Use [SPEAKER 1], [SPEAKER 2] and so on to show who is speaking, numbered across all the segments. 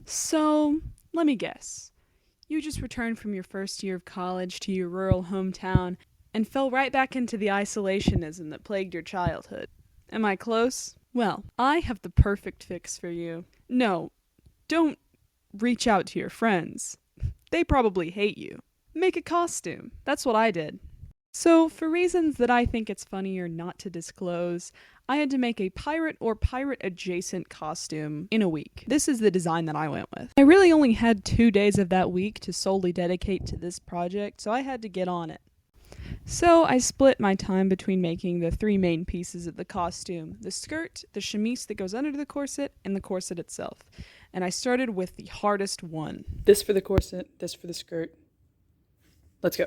[SPEAKER 1] So, let me guess. You just returned from your first year of college to your rural hometown and fell right back into the isolationism that plagued your childhood. Am I close? Well, I have the perfect fix for you. No, don't reach out to your friends. They probably hate you. Make a costume. That's what I did. So, for reasons that I think it's funnier not to disclose, I had to make a pirate or pirate adjacent costume in a week. This is the design that I went with. I really only had 2 days of that week to solely dedicate to this project, so I had to get on it. So I split my time between making the three main pieces of the costume: the skirt, the chemise that goes under the corset, and the corset itself. And I started with the hardest one. This for the corset, this for the skirt. Let's go.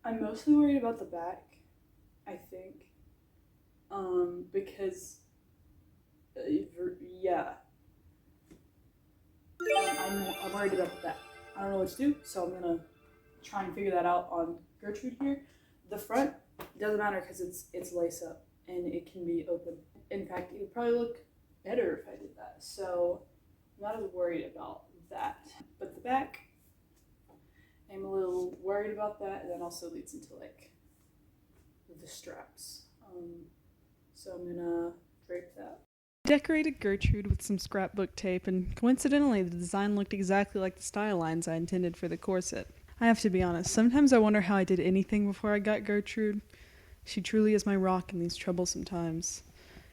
[SPEAKER 1] I'm mostly worried about the back, I think. Because, yeah. I'm worried about the back. I don't know what to do, so I'm gonna try and figure that out on Gertrude here. The front doesn't matter because it's lace up and it can be open. In fact, it would probably look better if I did that. So I'm not as worried about that. But the back, I'm a little worried about that, and that also leads into like the straps. So I'm gonna drape that. Decorated Gertrude with some scrapbook tape, and coincidentally the design looked exactly like the style lines I intended for the corset. I have to be honest, sometimes I wonder how I did anything before I got Gertrude. She truly is my rock in these troublesome times.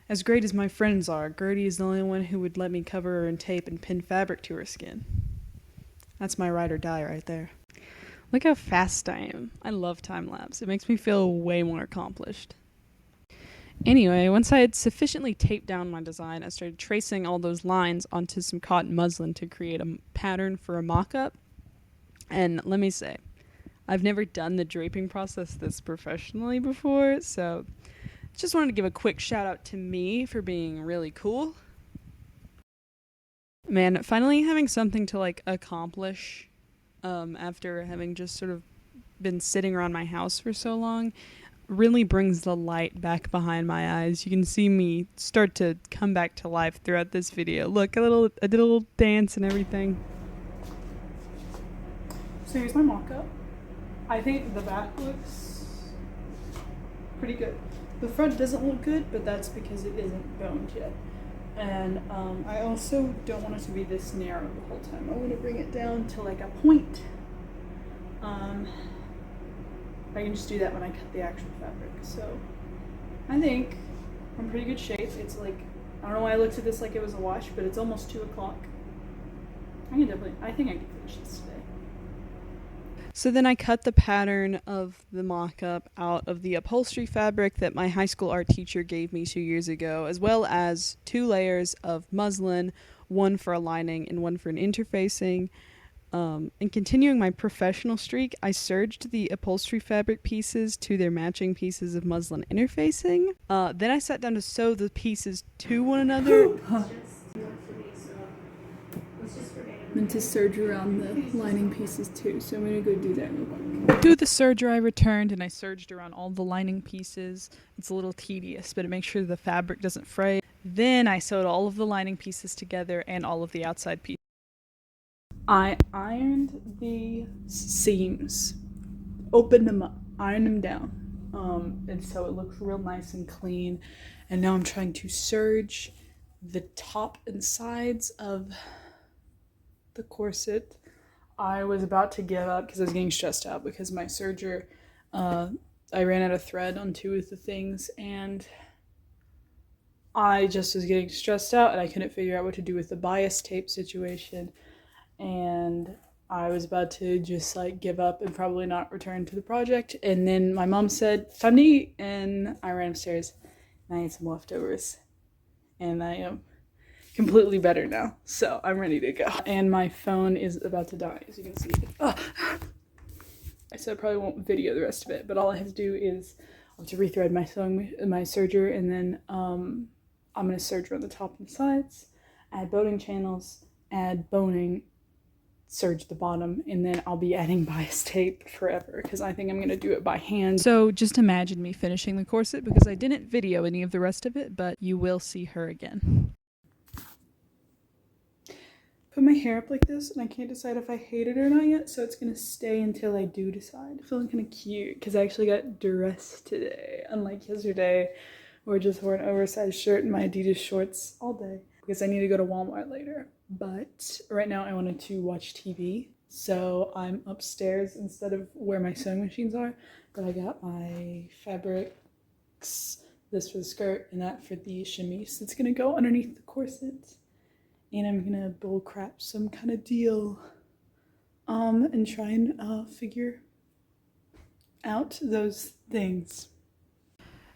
[SPEAKER 1] As great as my friends are, Gertie is the only one who would let me cover her in tape and pin fabric to her skin. That's my ride or die right there. Look how fast I am. I love time-lapse. It makes me feel way more accomplished. Anyway, once I had sufficiently taped down my design, I started tracing all those lines onto some cotton muslin to create a pattern for a mock-up. And let me say, I've never done the draping process this professionally before, so just wanted to give a quick shout out to me for being really cool. Man, finally having something to like accomplish after having just sort of been sitting around my house for so long really brings the light back behind my eyes. You can see me start to come back to life throughout this video. Look, I did a little dance and everything. So here's my mock-up. I think the back looks pretty good. The front doesn't look good, but that's because it isn't boned yet. And I also don't want it to be this narrow the whole time. I want to bring it down to like a point. I can just do that when I cut the actual fabric. So I think I'm in pretty good shape. It's like, I don't know why I looked at this like it was a wash, but it's almost 2 o'clock. I think I can finish this today. So then I cut the pattern of the mock-up out of the upholstery fabric that my high school art teacher gave me 2 years ago, as well as 2 layers of muslin, one for a lining and one for an interfacing. And continuing my professional streak, I serged the upholstery fabric pieces to their matching pieces of muslin interfacing. Then I sat down to sew the pieces to one another. Meant to serge around the lining pieces too, so I'm gonna go do that real quick. To the serger I returned, and I serged around all the lining pieces. It's a little tedious, but it makes sure the fabric doesn't fray. Then I sewed all of the lining pieces together and all of the outside pieces. I ironed the seams, opened them up, ironed them down, and so it looks real nice and clean. And now I'm trying to serge the top and sides of the corset. I was about to give up because I was getting stressed out because my serger, I ran out of thread on 2 of the things, and I just was getting stressed out and I couldn't figure out what to do with the bias tape situation. And I was about to just like give up and probably not return to the project. And then my mom said, "Time to eat," and I ran upstairs and I ate some leftovers. And I am completely better now, so I'm ready to go. And my phone is about to die, as you can see. So I probably won't video the rest of it, but all I have to do is I have to rethread my serger, and then I'm gonna serge around the top and sides, add boning channels, add boning, serge the bottom, and then I'll be adding bias tape forever because I think I'm gonna do it by hand. So just imagine me finishing the corset because I didn't video any of the rest of it, but you will see her again. put my hair up like this and I can't decide if I hate it or not yet, so it's gonna stay until I do decide. Feeling kind of cute because I actually got dressed today, unlike yesterday where I just wore an oversized shirt and my Adidas shorts all day because I need to go to Walmart later. But right now I wanted to watch TV, so I'm upstairs instead of where my sewing machines are. But I got my fabrics, this for the skirt and that for the chemise that's gonna go underneath the corset. And I'm gonna bull crap some kind of deal and try and figure out those things.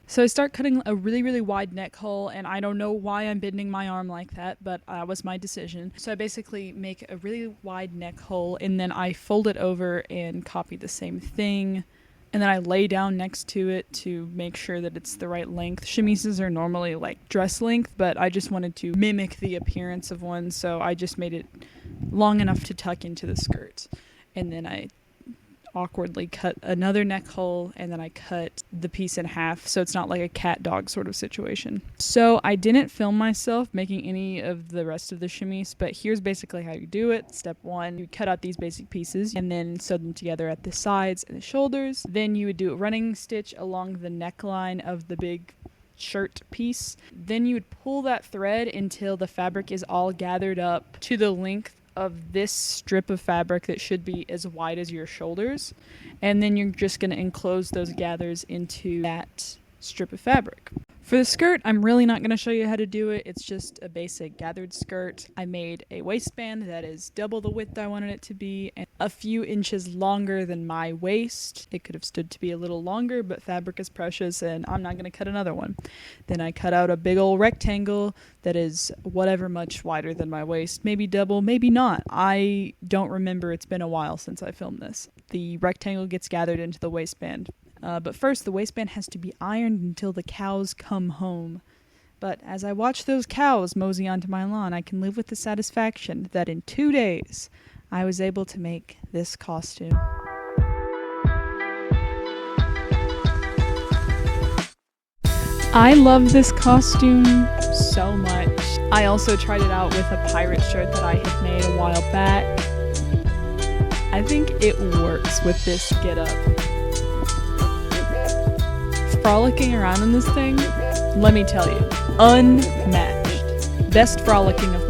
[SPEAKER 1] So I start cutting a really wide neck hole, and I don't know why I'm bending my arm like that, but that was my decision. So I basically make a really wide neck hole, and then I fold it over and copy the same thing. And then I lay down next to it to make sure that it's the right length. Chemises are normally like dress length, but I just wanted to mimic the appearance of one, so I just made it long enough to tuck into the skirt. And then I awkwardly cut another neck hole, and then I cut the piece in half so it's not like a cat dog sort of situation. So I didn't film myself making any of the rest of the chemise, but here's basically how you do it. Step 1, you cut out these basic pieces and then sew them together at the sides and the shoulders. Then you would do a running stitch along the neckline of the big shirt piece. Then you would pull that thread until the fabric is all gathered up to the length of this strip of fabric that should be as wide as your shoulders, and then you're just going to enclose those gathers into that strip of fabric. For the skirt, I'm really not going to show you how to do it. It's just a basic gathered skirt. I made a waistband that is double the width I wanted it to be and a few inches longer than my waist. It could have stood to be a little longer, but fabric is precious and I'm not going to cut another one. Then I cut out a big old rectangle that is whatever much wider than my waist, maybe double, maybe not. I don't remember. It's been a while since I filmed this. The rectangle gets gathered into the waistband. But first, the waistband has to be ironed until the cows come home. But as I watch those cows mosey onto my lawn, I can live with the satisfaction that in 2 days, I was able to make this costume. I love this costume so much. I also tried it out with a pirate shirt that I had made a while back. I think it works with this getup. Frolicking around in this thing, let me tell you, unmatched. Best frolicking of